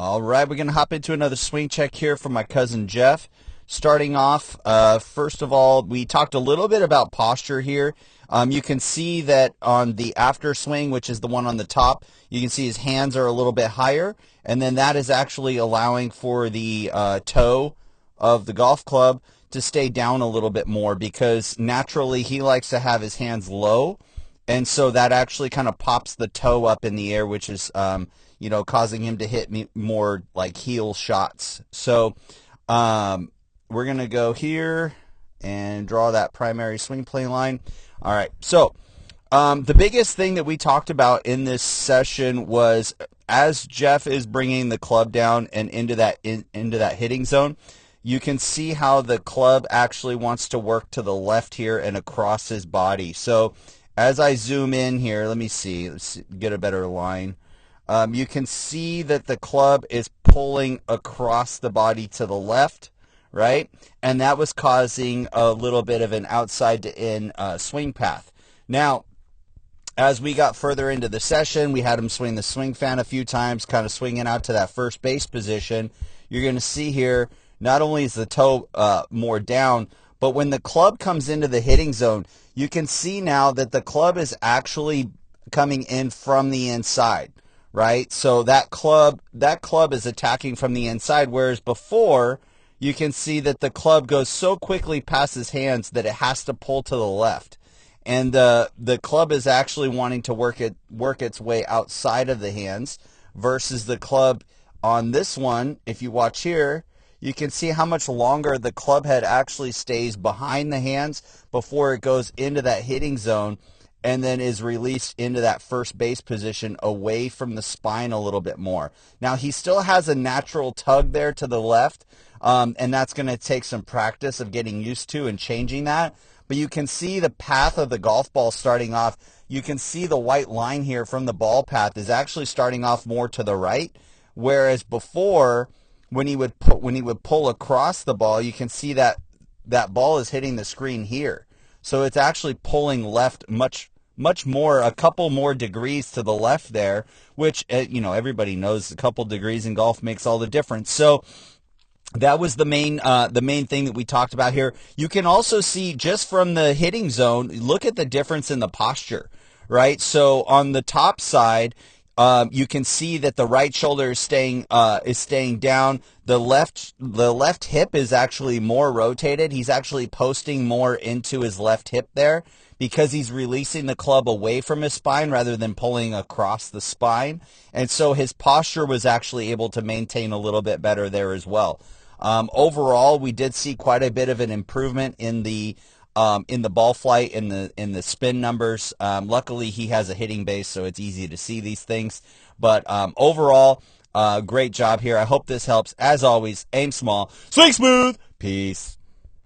All right, we're going to hop into another swing check here from my cousin Jeff. Starting off, first of all, we talked a little bit about posture here. You can see that on the after swing, which is the one on the top, you can see his hands are a little bit higher, and then that is actually allowing for the toe of the golf club to stay down a little bit more, because naturally he likes to have his hands low, and so that actually kind of pops the toe up in the air, which is causing him to hit more like heel shots. So we're going to go here and draw that primary swing plane line. All right, so the biggest thing that we talked about in this session was, as Jeff is bringing the club down and into that hitting zone, you can see how the club actually wants to work to the left here and across his body. So as I zoom in here, let's get a better line. You can see that the club is pulling across the body to the left, right? And that was causing a little bit of an outside to in swing path. Now, as we got further into the session, we had him swing the swing fan a few times, kind of swinging out to that first base position. You're going to see here, not only is the toe more down, but when the club comes into the hitting zone, you can see now that the club is actually coming in from the inside, right? So that club is attacking from the inside, whereas before you can see that the club goes so quickly past his hands that it has to pull to the left. And the club is actually wanting to work its way outside of the hands, versus the club on this one, if you watch here, you can see how much longer the club head actually stays behind the hands before it goes into that hitting zone and then is released into that first base position away from the spine a little bit more. Now, he still has a natural tug there to the left, and that's going to take some practice of getting used to and changing that. But you can see the path of the golf ball starting off. You can see the white line here from the ball path is actually starting off more to the right, whereas before, when he would pull across the ball, you can see that ball is hitting the screen here. So it's actually pulling left much more, a couple more degrees to the left there, which everybody knows a couple degrees in golf makes all the difference. So that was the main thing that we talked about here. You can also see, just from the hitting zone, look at the difference in the posture, right? So on the top side, you can see that the right shoulder is staying down. The left hip is actually more rotated. He's actually posting more into his left hip there, because he's releasing the club away from his spine rather than pulling across the spine. And so his posture was actually able to maintain a little bit better there as well. Overall, we did see quite a bit of an improvement in the ball flight, in the spin numbers. Luckily, he has a hitting base, so it's easy to see these things. But overall, great job here. I hope this helps. As always, aim small, swing smooth. Peace.